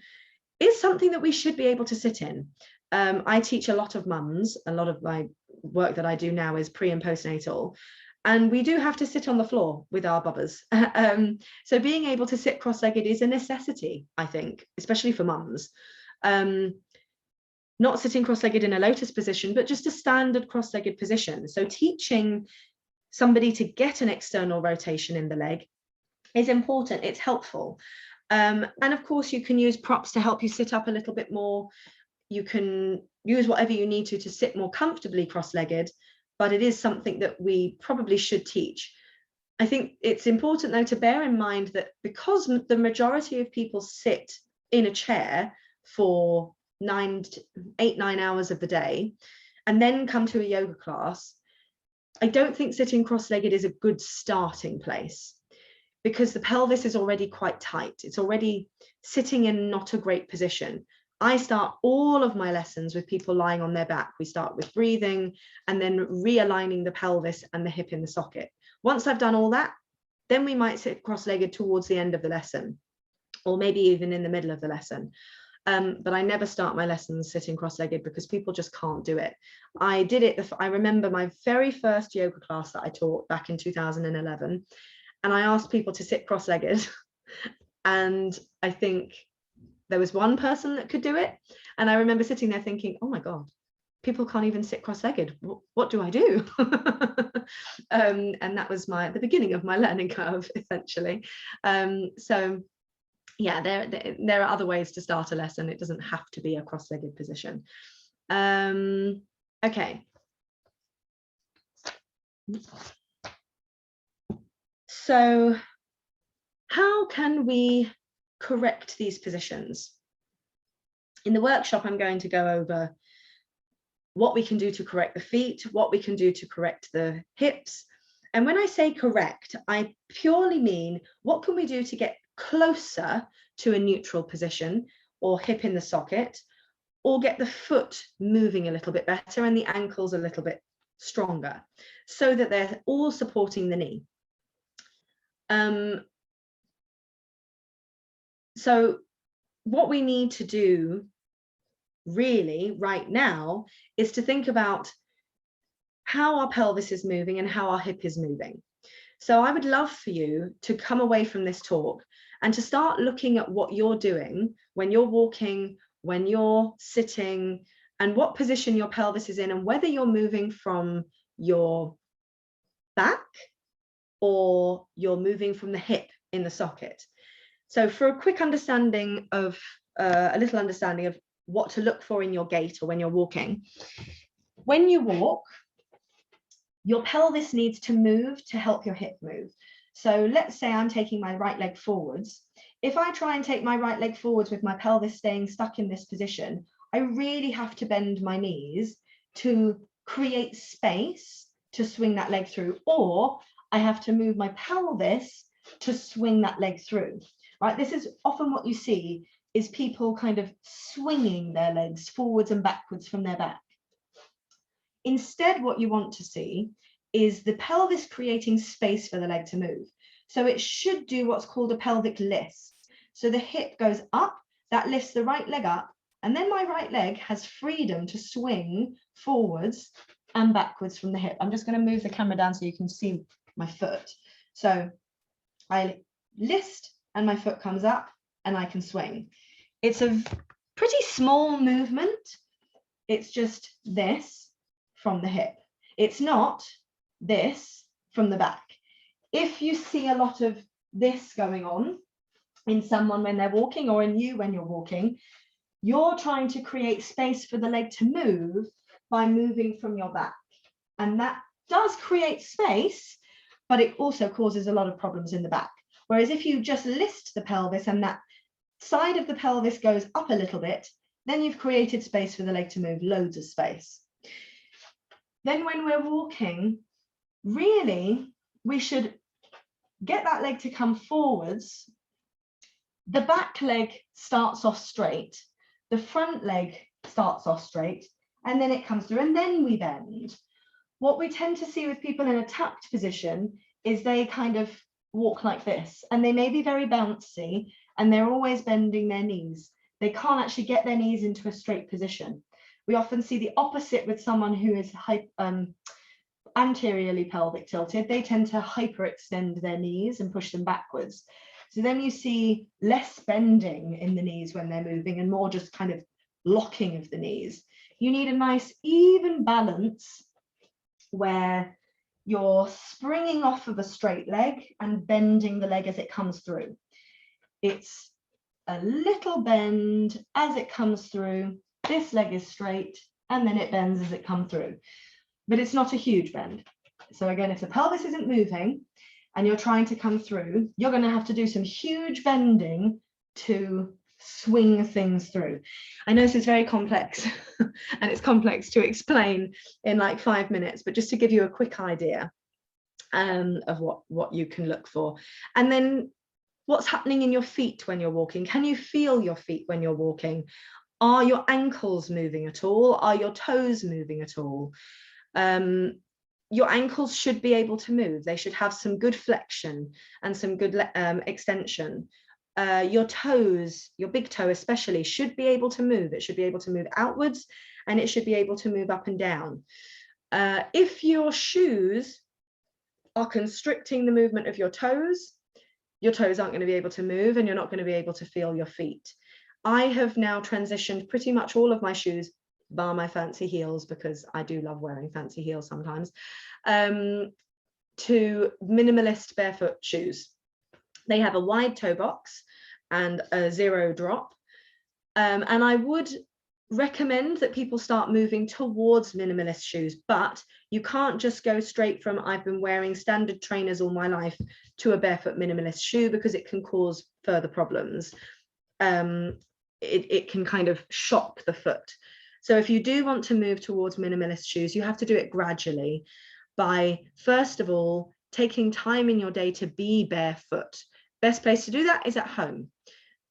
is something that we should be able to sit in. I teach a lot of mums. A lot of my work that I do now is pre and postnatal, and we do have to sit on the floor with our bubbers. So being able to sit cross-legged is a necessity, I think, especially for mums. Not sitting cross-legged in a lotus position, but just a standard cross-legged position. So teaching somebody to get an external rotation in the leg is important. It's helpful. And of course, you can use props to help you sit up a little bit more. You can use whatever you need to sit more comfortably cross-legged, but it is something that we probably should teach. I think it's important, though, to bear in mind that because the majority of people sit in a chair for 8, 9 hours of the day and then come to a yoga class, I don't think sitting cross-legged is a good starting place, because the pelvis is already quite tight. It's already sitting in not a great position. I start all of my lessons with people lying on their back. We start with breathing and then realigning the pelvis and the hip in the socket. Once I've done all that, then we might sit cross-legged towards the end of the lesson, or maybe even in the middle of the lesson. But I never start my lessons sitting cross-legged because people just can't do it. I did it. I remember my very first yoga class that I taught back in 2011, and I asked people to sit cross-legged, and I think there was one person that could do it. And I remember sitting there thinking, oh my God, people can't even sit cross-legged. What do I do? And that was the beginning of my learning curve, essentially. So yeah, there are other ways to start a lesson. It doesn't have to be a cross-legged position. Okay. So how can we correct these positions? In the workshop, I'm going to go over what we can do to correct the feet, what we can do to correct the hips. And when I say correct, I purely mean what can we do to get closer to a neutral position or hip in the socket, or get the foot moving a little bit better and the ankles a little bit stronger, so that they're all supporting the knee. So what we need to do really right now is to think about how our pelvis is moving and how our hip is moving. So I would love for you to come away from this talk and to start looking at what you're doing when you're walking, when you're sitting, and what position your pelvis is in, and whether you're moving from your back or you're moving from the hip in the socket. So for a quick understanding of, a little understanding of what to look for in your gait or when you're walking. When you walk, your pelvis needs to move to help your hip move. So let's say I'm taking my right leg forwards. If I try and take my right leg forwards with my pelvis staying stuck in this position, I really have to bend my knees to create space to swing that leg through, or I have to move my pelvis to swing that leg through, right? This is often what you see is people kind of swinging their legs forwards and backwards from their back. Instead, what you want to see is the pelvis creating space for the leg to move. So it should do what's called a pelvic lift. So the hip goes up, that lifts the right leg up, and then my right leg has freedom to swing forwards and backwards from the hip. I'm just going to move the camera down so you can see my foot. So I lift and my foot comes up and I can swing. It's a pretty small movement. It's just this from the hip. It's not this from the back. If you see a lot of this going on in someone when they're walking, or in you when you're walking, you're trying to create space for the leg to move by moving from your back. And that does create space, but it also causes a lot of problems in the back. Whereas if you just list the pelvis and that side of the pelvis goes up a little bit, then you've created space for the leg to move, loads of space. Then when we're walking, really, we should get that leg to come forwards. The back leg starts off straight, the front leg starts off straight, and then it comes through, and then we bend. What we tend to see with people in a tucked position is they kind of walk like this, and they may be very bouncy, and they're always bending their knees. They can't actually get their knees into a straight position. We often see the opposite with someone who is anteriorly pelvic tilted. They tend to hyperextend their knees and push them backwards. So then you see less bending in the knees when they're moving and more just kind of locking of the knees. You need a nice even balance where you're springing off of a straight leg and bending the leg as it comes through. It's a little bend as it comes through. This leg is straight and then it bends as it comes through, but it's not a huge bend. So again, if the pelvis isn't moving and you're trying to come through, you're going to have to do some huge bending to swing things through. I know this is very complex and it's complex to explain in like 5 minutes, but just to give you a quick idea of what you can look for. And then what's happening in your feet when you're walking? Can you feel your feet when you're walking? Are your ankles moving at all? Are your toes moving at all? Your ankles should be able to move. They should have some good flexion and some good extension. Your toes, your big toe especially, should be able to move. It should be able to move outwards and it should be able to move up and down. If your shoes are constricting the movement of your toes aren't going to be able to move and you're not going to be able to feel your feet. I have now transitioned pretty much all of my shoes, bar my fancy heels, because I do love wearing fancy heels sometimes, to minimalist barefoot shoes. They have a wide toe box and a zero drop. And I would recommend that people start moving towards minimalist shoes, but you can't just go straight from I've been wearing standard trainers all my life to a barefoot minimalist shoe, because it can cause further problems. It can kind of shock the foot. So if you do want to move towards minimalist shoes, you have to do it gradually by, first of all, taking time in your day to be barefoot. Best place to do that is at home,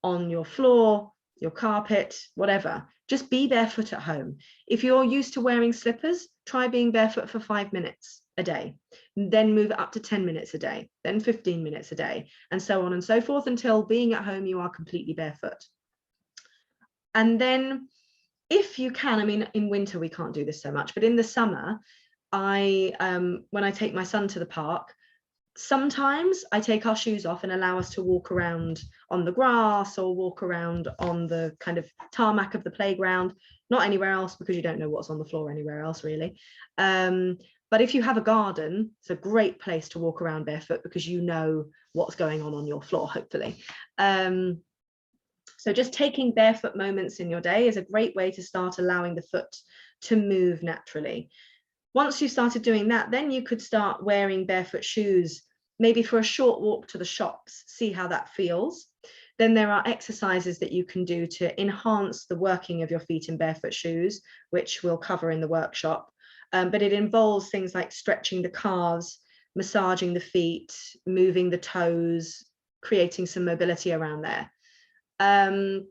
on your floor, your carpet, whatever. Just be barefoot at home. If you're used to wearing slippers, try being barefoot for 5 minutes a day, then move it up to 10 minutes a day, then 15 minutes a day, and so on and so forth, until being at home you are completely barefoot. And then if you can, I mean, in winter we can't do this so much, but in the summer, when I take my son to the park, sometimes I take our shoes off and allow us to walk around on the grass or walk around on the kind of tarmac of the playground, not anywhere else, because you don't know what's on the floor anywhere else really. But if you have a garden, it's a great place to walk around barefoot, because you know what's going on your floor, hopefully. So just taking barefoot moments in your day is a great way to start allowing the foot to move naturally. Once you started doing that, then you could start wearing barefoot shoes, maybe for a short walk to the shops, see how that feels. Then there are exercises that you can do to enhance the working of your feet in barefoot shoes, which we'll cover in the workshop. But it involves things like stretching the calves, massaging the feet, moving the toes, creating some mobility around there. And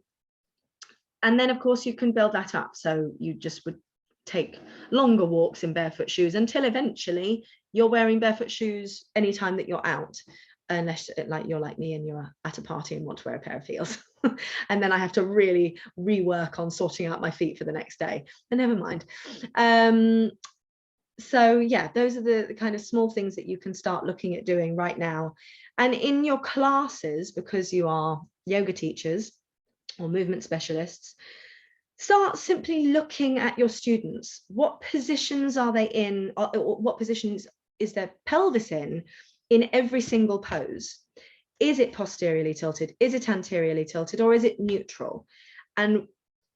then of course you can build that up. So you just would take longer walks in barefoot shoes until eventually you're wearing barefoot shoes anytime that you're out, unless like you're like me and you're at a party and want to wear a pair of heels. And then I have to really rework on sorting out my feet for the next day, and never mind. So yeah, those are the kind of small things that you can start looking at doing right now. And in your classes, because you are yoga teachers or movement specialists, start simply looking at your students. What positions are they in, or what positions is their pelvis in every single pose? Is it posteriorly tilted? Is it anteriorly tilted? Or is it neutral? And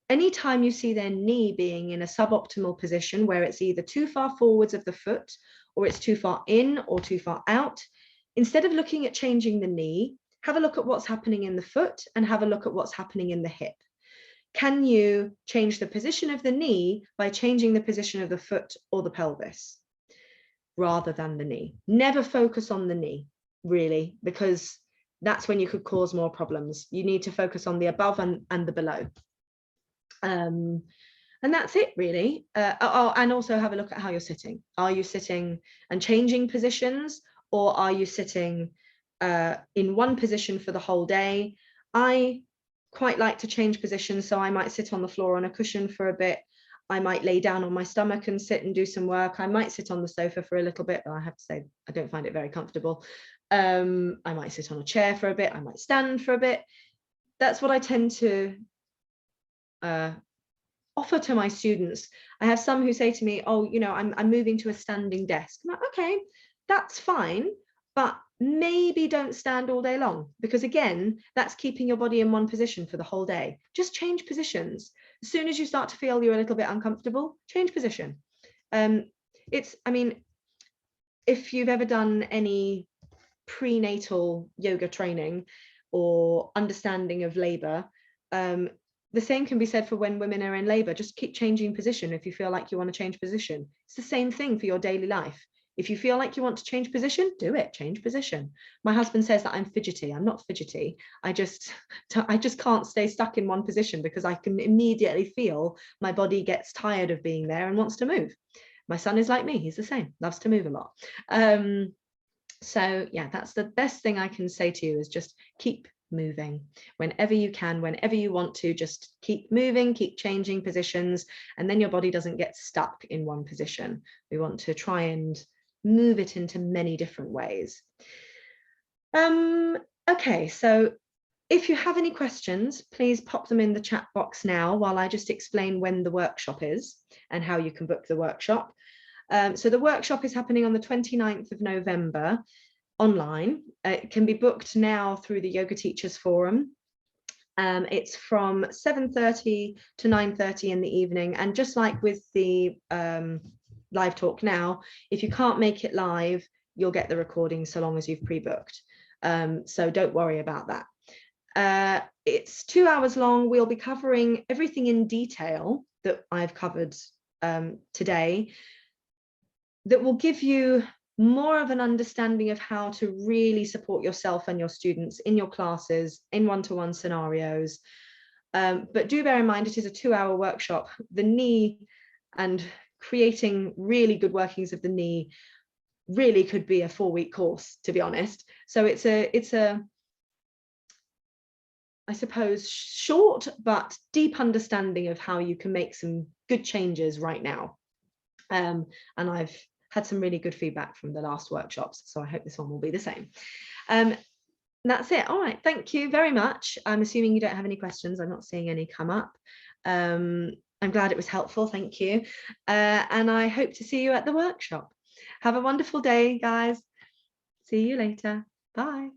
anytime you see their knee being in a suboptimal position where it's either too far forwards of the foot, or it's too far in or too far out, instead of looking at changing the knee, have a look at what's happening in the foot and have a look at what's happening in the hip. Can you change the position of the knee by changing the position of the foot or the pelvis rather than the knee? Never focus on the knee, really, because that's when you could cause more problems. You need to focus on the above and the below. And that's it, really. And also have a look at how you're sitting. Are you sitting and changing positions, or are you sitting in one position for the whole day? I quite like to change positions, so I might sit on the floor on a cushion for a bit. I might lay down on my stomach and sit and do some work. I might sit on the sofa for a little bit, but I have to say I don't find it very comfortable. I might sit on a chair for a bit. I might stand for a bit. That's what I tend to offer to my students. I have some who say to me, oh, you know, I'm moving to a standing desk. I'm like, okay, that's fine, but maybe don't stand all day long, because again, that's keeping your body in one position for the whole day. Just change positions. As soon as you start to feel you're a little bit uncomfortable, change position. I mean, if you've ever done any prenatal yoga training or understanding of labor, the same can be said for when women are in labor. Just keep changing position if you feel like you want to change position. It's the same thing for your daily life. If you feel like you want to change position, do it, change position. My husband says that I'm fidgety. I'm not fidgety. I just can't stay stuck in one position, because I can immediately feel my body gets tired of being there and wants to move. My son is like me, he's the same, loves to move a lot. So yeah, that's the best thing I can say to you, is just keep moving whenever you can, whenever you want to. Just keep moving, keep changing positions, and then your body doesn't get stuck in one position. We want to try and move it into many different ways. Okay, so if you have any questions, please pop them in the chat box now while I just explain when the workshop is and how you can book the workshop. So the workshop is happening on the 29th of November online. It can be booked now through the Yoga Teachers Forum. It's from 7:30 to 9:30 in the evening. And just like with the live talk now, if you can't make it live, you'll get the recording so long as you've pre-booked. So don't worry about that. It's 2 hours long. We'll be covering everything in detail that I've covered today, that will give you more of an understanding of how to really support yourself and your students in your classes, in one-to-one scenarios. But do bear in mind, it is a 2-hour workshop. The knee and creating really good workings of the knee really could be a 4-week course, to be honest. So it's a I suppose, short but deep understanding of how you can make some good changes right now. And I've had some really good feedback from the last workshops, so I hope this one will be the same. That's it. All right, thank you very much. I'm assuming you don't have any questions. I'm not seeing any come up. I'm glad it was helpful, thank you. And I hope to see you at the workshop. Have a wonderful day, guys. See you later. Bye.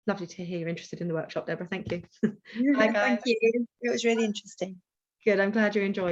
Lovely to hear you're interested in the workshop, Deborah. Thank you. Bye, guys. Thank you. It was really interesting. Good. I'm glad you enjoyed.